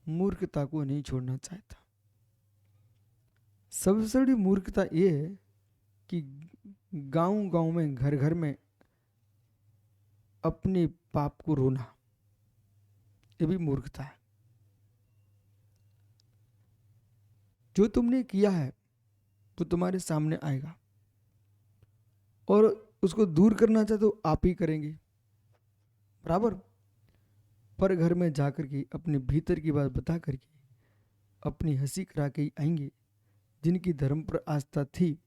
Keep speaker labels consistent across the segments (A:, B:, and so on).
A: मूर्खता को नहीं छोड़ना चाहता। सबसे बड़ी मूर्खता ये है कि गांव गांव में, घर घर में अपने पाप को रोना, ये भी मूर्खता है। जो तुमने किया है वो तुम्हारे सामने आएगा, और उसको दूर करना चाहे तो आप ही करेंगे, बराबर। पर घर में जाकर के अपने भीतर की बात बता करके अपनी हंसी करा के ही आएंगे। जिनकी धर्म पर आस्था थी,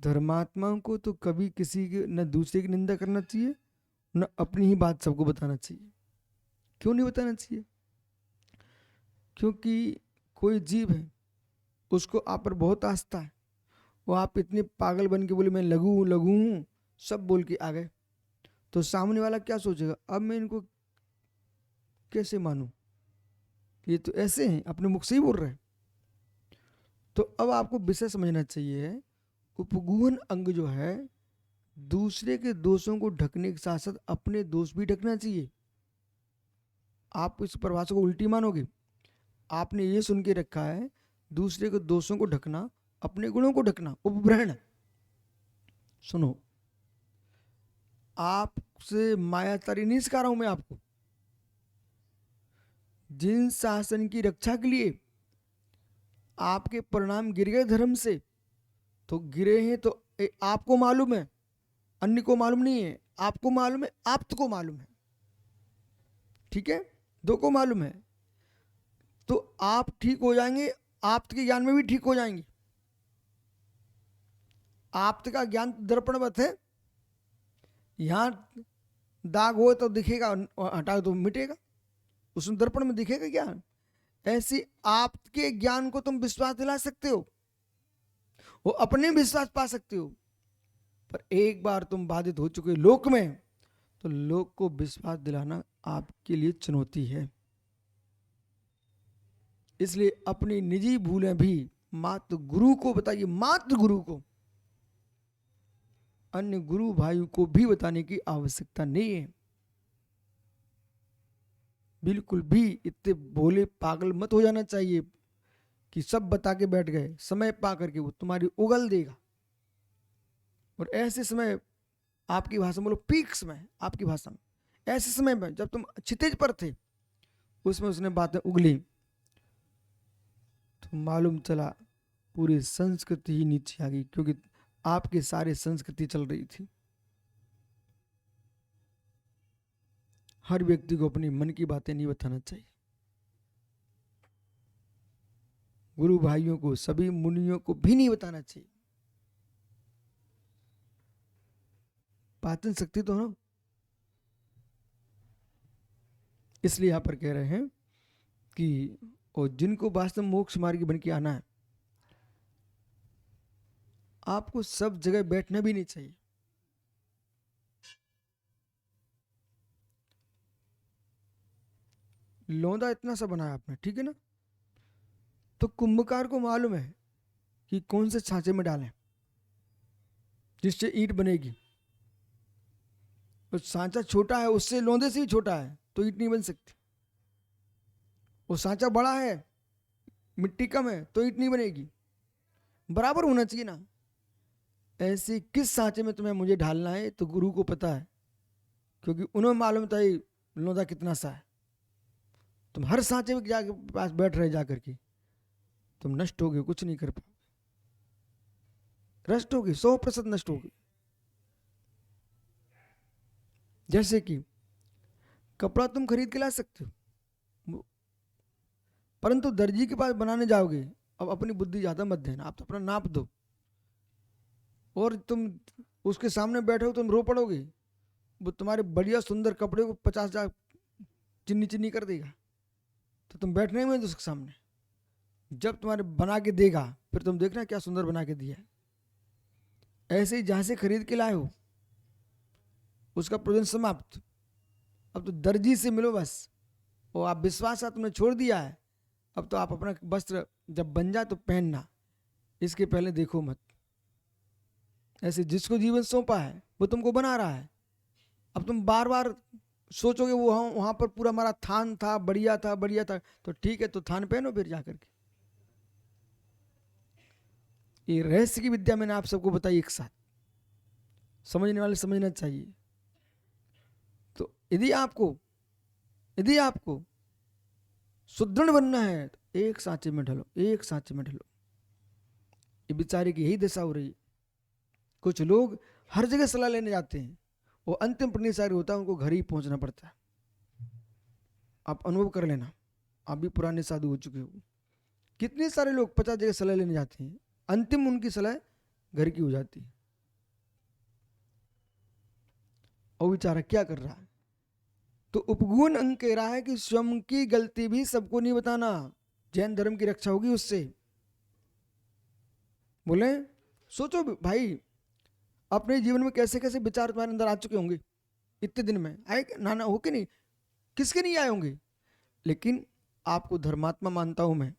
A: धर्मात्माओं को तो कभी किसी के न दूसरे की निंदा करना चाहिए, न अपनी ही बात सबको बताना चाहिए। क्यों नहीं बताना चाहिए? क्योंकि कोई जीव है, उसको आप पर बहुत आस्था है, वो आप इतने पागल बन के बोले मैं लगू लगू हूं, सब बोल के आ गए, तो सामने वाला क्या सोचेगा, अब मैं इनको कैसे मानूं, ये तो ऐसे हैं, अपने मुख से ही बोल रहे हैं। तो अब आपको विषय समझना चाहिए, उपगुहन अंग जो है दूसरे के दोषों को ढकने के साथ साथ अपने दोष भी ढकना चाहिए। आप इस परिभाषा को उल्टी मानोगे। आपने ये सुन के रखा है दूसरे के दोषों को ढकना, अपने गुणों को ढकना, उपग्रहण। सुनो, आपसे मायातारी नहीं सिखा रहा हूं मैं आपको। जिन शासन की रक्षा के लिए आपके परिणाम गिर गए धर्म से, तो गिरे हैं तो आपको मालूम है, अन्य को मालूम नहीं है। आपको मालूम है, आप को मालूम है, ठीक है, दो को मालूम है। तो आप ठीक हो जाएंगे, आप के ज्ञान में भी ठीक हो जाएंगे। आप का ज्ञान दर्पणवत है, यहां दाग हो तो दिखेगा, हटा तो मिटेगा, उसमें दर्पण में दिखेगा ज्ञान। ऐसी आपके ज्ञान को तुम विश्वास दिला सकते हो, वो अपने विश्वास पा सकते हो। पर एक बार तुम बाधित हो चुके लोक में, तो लोक को विश्वास दिलाना आपके लिए चुनौती है। इसलिए अपनी निजी भूलें भी मात्र गुरु को बताइए, मात्र गुरु को, अन्य गुरु भाइयों को भी बताने की आवश्यकता नहीं है। बिल्कुल भी इतने भोले पागल मत हो जाना चाहिए कि सब बता के बैठ गए। समय पा करके वो तुम्हारी उगल देगा, और ऐसे समय, आपकी भाषा में बोलो पीक समय, आपकी भाषा में ऐसे समय में जब तुम क्षितिज पर थे, उसमें उसने बातें उगली, तो मालूम चला पूरी संस्कृति ही नीचे आ गई, क्योंकि आपकी सारी संस्कृति चल रही थी। हर व्यक्ति को अपनी मन की बातें नहीं बताना चाहिए। गुरु भाइयों को, सभी मुनियों को भी नहीं बताना चाहिए। पाचन शक्ति तो हो, इसलिए यहां पर कह रहे हैं कि और जिनको वास्तव मोक्ष मार्ग बन के आना है, आपको सब जगह बैठना भी नहीं चाहिए। लौंदा इतना सा बनाया आपने, ठीक है ना, तो कुंभकार को मालूम है कि कौन से छांचे में डालें जिससे ईंट बनेगी। तो सांचा छोटा है, उससे लौंदे से ही छोटा है, तो ईंट नहीं बन सकती। वो सांचा बड़ा है, मिट्टी कम है, तो ईंट नहीं बनेगी। बराबर होना चाहिए ना। ऐसे किस सांचे में तुम्हें मुझे ढालना है, तो गुरु को पता है, क्योंकि उन्हें मालूम था ये लौंदा कितना सा है। तुम हर सांचे में जाके पास बैठ रहे जाकर के, तुम नष्ट हो गए, कुछ नहीं कर पाओगे, नष्ट होगी, 100% नष्ट होगी। जैसे कि कपड़ा तुम खरीद के ला सकते हो, परंतु दर्जी के पास बनाने जाओगे, अब अपनी बुद्धि ज्यादा मत देना, आप तो अपना नाप दो, और तुम उसके सामने बैठे हो, तुम रो पड़ोगे, वो तुम्हारे बढ़िया सुंदर कपड़े को 50,000 चिन्नी चिन्नी कर देगा, तो तुम बैठने में उसके सामने। जब तुम्हारे बना के देगा, फिर तुम देखना क्या सुंदर बना के दिया है। ऐसे ही जहां से खरीद के लाए हो, उसका प्रोजन समाप्त। अब तो दर्जी से मिलो बस, और आप विश्वास तुमने छोड़ दिया है। अब तो आप अपना वस्त्र जब बन जाए तो पहनना, इसके पहले देखो मत। ऐसे जिसको जीवन सौंपा है वो तुमको बना रहा है। अब तुम बार बार सोचोगे वो वहां पर पूरा हमारा थान था, बढ़िया था, बढ़िया था, तो ठीक है, तो थान पहनो फिर जाकर के। ये रहस्य की विद्या मैंने आप सबको बताई एक साथ, समझने वाले समझना चाहिए। तो यदि आपको सुदृढ़ बनना है तो एक सांचे में ढलो, एक सांचे में ढलो। ये बेचारे की यही दशा हो रही है। कुछ लोग हर जगह सलाह लेने जाते हैं, वो अंतिम परिणय होता है, उनको घर ही पहुंचना पड़ता है। आप अनुभव कर लेना, आप भी पुराने साधु हो चुके हो। कितने सारे लोग 50 जगह सलाह लेने जाते हैं, अंतिम उनकी सलाह घर की हो जाती है। और बेचारा क्या कर रहा है? तो उपगुण अंग कह रहा है कि स्वयं की गलती भी सबको नहीं बताना, जैन धर्म की रक्षा होगी उससे। बोले सोचो भाई, अपने जीवन में कैसे कैसे विचार तुम्हारे अंदर आ चुके होंगे इतने दिन में, आए ना हो कि नहीं, किसके नहीं आए होंगे। लेकिन आपको धर्मात्मा मानता हूं मैं,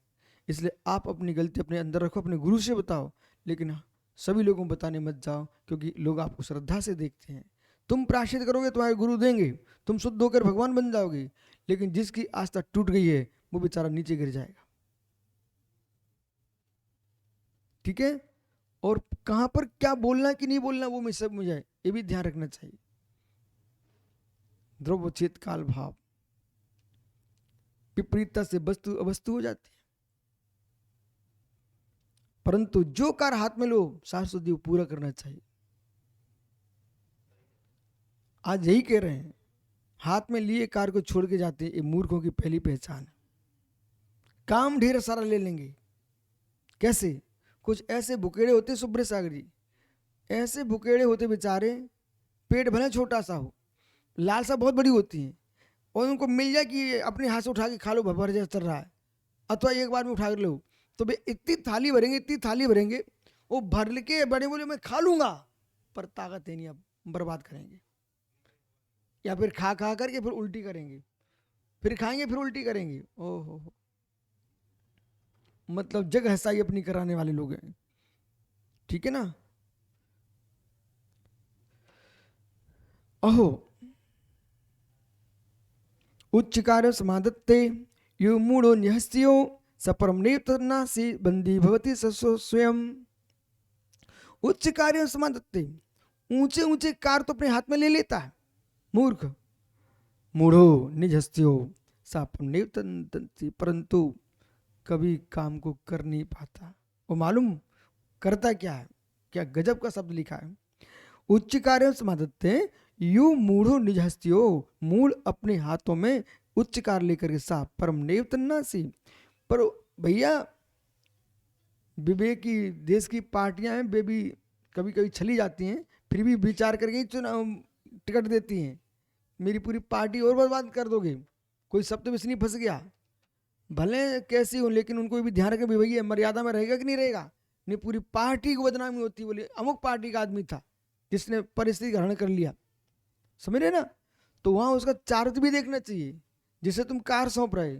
A: इसलिए आप अपनी गलती अपने अंदर रखो, अपने गुरु से बताओ, लेकिन सभी लोगों को बताने मत जाओ, क्योंकि लोग आपको श्रद्धा से देखते हैं। तुम प्रायश्चित करोगे, तुम्हारे गुरु देंगे, तुम शुद्ध होकर भगवान बन जाओगे, लेकिन जिसकी आस्था टूट गई है वो बेचारा नीचे गिर जाएगा। ठीक है? और कहां पर क्या बोलना कि नहीं बोलना वो में सब मुझे ये भी ध्यान रखना चाहिए। द्रव्य चेत काल भाव, विपरीतता से वस्तु अवस्तु हो जाती है। परंतु जो कार्य हाथ में लो शाश्वती वो पूरा करना चाहिए। आज यही कह रहे हैं, हाथ में लिए कार्य को छोड़ के जाते हैं, ये मूर्खों की पहली पहचान है। काम ढेर सारा ले लेंगे। कैसे? कुछ ऐसे भुकेड़े होते सुब्रत सागर जी, ऐसे भुकेड़े होते बेचारे, पेट भले छोटा सा हो, लालसा बहुत बड़ी होती है, और उनको मिल जाए कि अपने हाथ से उठा के खा लो, भर जैसा चल रहा है, अथवा एक बार में उठा कर लो, तो वे इतनी थाली भरेंगे, इतनी थाली भरेंगे, वो भर के बड़े बोले मैं खा लूंगा, पर ताकत है नहीं, अब बर्बाद करेंगे। या फिर खा खा करके फिर उल्टी करेंगे, फिर खाएंगे फिर उल्टी करेंगे। ओहो, मतलब जग हसाई अपनी कराने वाले लोग हैं। ठीक है ना? अहो उच्च कार्य समाधत्ते यो मूढ़ो न्यहस्यो सपरम नेत्रनासी बंदी भवती स्वयं। उच्च कार्य समाधत्ते, ऊंचे ऊंचे कार्य तो अपने हाथ में ले लेता है मूर्ख। मूढ़ो निजस्त्यो सापम नेत्रनासी, परंतु कभी काम को कर नहीं पाता। वो मालूम करता क्या है? क्या गजब का शब्द लिखा है, उच्च कार्य समाधत्ते यू मूढ़ो निजहस्त्यो, मूल अपने हाथों में उच्च कार्य लेकर के साफ परम नेव तन्नासी। पर भैया विवेक की देश की पार्टियां हैं, वे भी कभी कभी चली जाती हैं, फिर भी विचार करके चुनाव टिकट देती हैं। मेरी पूरी पार्टी और बर्बाद कर दोगे, कोई शब्द विष नहीं फंस गया, भले कैसी हो, लेकिन उनको भी ध्यान रखें भैया मर्यादा में रहेगा कि नहीं रहेगा। नहीं पूरी पार्टी को बदनामी होती, बोले अमुक पार्टी का आदमी था जिसने परिस्थिति ग्रहण कर लिया, समझ रहे ना? तो वहां उसका चारित्र भी देखना चाहिए, जिसे तुम कार सौंप रहे।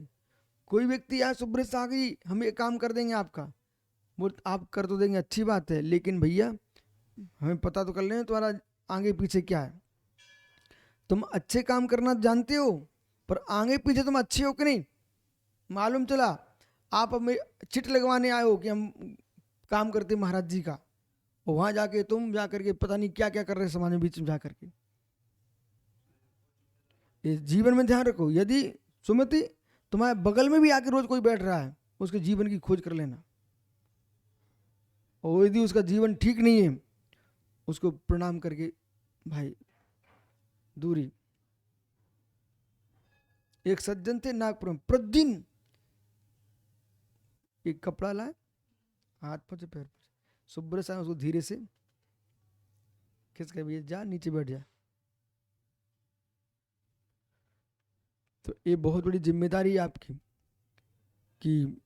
A: कोई व्यक्ति यार सुब्रत साहब जी हम ये काम कर देंगे आपका, वो आप कर तो देंगे अच्छी बात है, लेकिन भैया हमें पता तो कर लें तुम्हारा आगे पीछे क्या है। तुम अच्छे काम करना जानते हो, पर आगे पीछे तुम अच्छे हो कि नहीं मालूम चला। आप हमें चिट लगवाने आए हो कि हम काम करते महाराज जी का, और वहां जाके तुम जाकर के पता नहीं क्या क्या कर रहे समाज में बीच में जाकर के। इस जीवन में ध्यान रखो, यदि सुमति तुम्हारे बगल में भी आके रोज कोई बैठ रहा है, उसके जीवन की खोज कर लेना, और यदि उसका जीवन ठीक नहीं है उसको प्रणाम करके भाई दूरी। एक सज्जन थे नागपुर में, प्रतिदिन एक कपड़ा लाए, हाथ पर पैर पर, सुब्रत साहब उसको धीरे से खिंच के भैया जा नीचे बैठ जा। तो ये बहुत बड़ी जिम्मेदारी है आपकी कि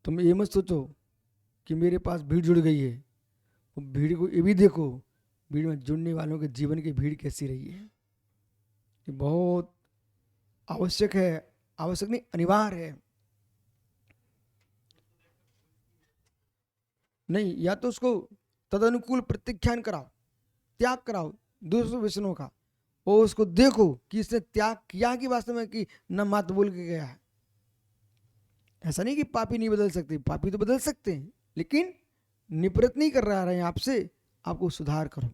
A: तुम ये मत सोचो कि मेरे पास भीड़ जुड़ गई है, वो भीड़ को ये भी देखो, भीड़ में जुड़ने वालों के जीवन की भीड़ कैसी रही है। ये बहुत आवश्यक है, आवश्यक नहीं अनिवार्य है। नहीं, या तो उसको तदनुकूल प्रत्याख्यान कराओ, त्याग कराओ दूसरे व्यसनों का, और उसको देखो कि इसने त्याग किया कि वास्तव में कि न मत बोल के गया है। ऐसा नहीं कि पापी नहीं बदल सकते, पापी तो बदल सकते हैं, लेकिन निपरत नहीं कर रहा है आपसे, आपको सुधार करो।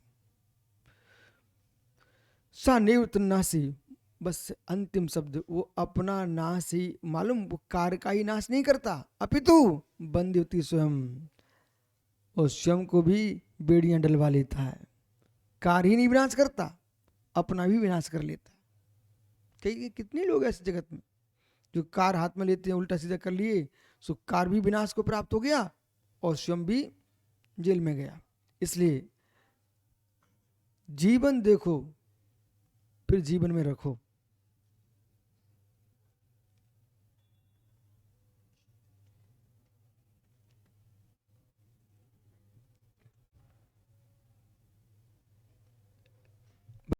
A: सा निवृत्त नासी, बस अंतिम शब्द, वो अपना नाश ही, मालूम, वो कार्य का ही नाश नहीं करता, अपितु बंध्यति स्वयं, और स्वयं को भी बेड़ियां डलवा लेता है। कार्य ही नहीं विनाश करता, अपना भी विनाश कर लेता है। कई कितने लोग ऐसे जगत में जो कार हाथ में लेते हैं, उल्टा सीधा कर लिए, सो कार भी विनाश को प्राप्त हो गया और स्वयं भी जेल में गया। इसलिए जीवन देखो, फिर जीवन में रखो।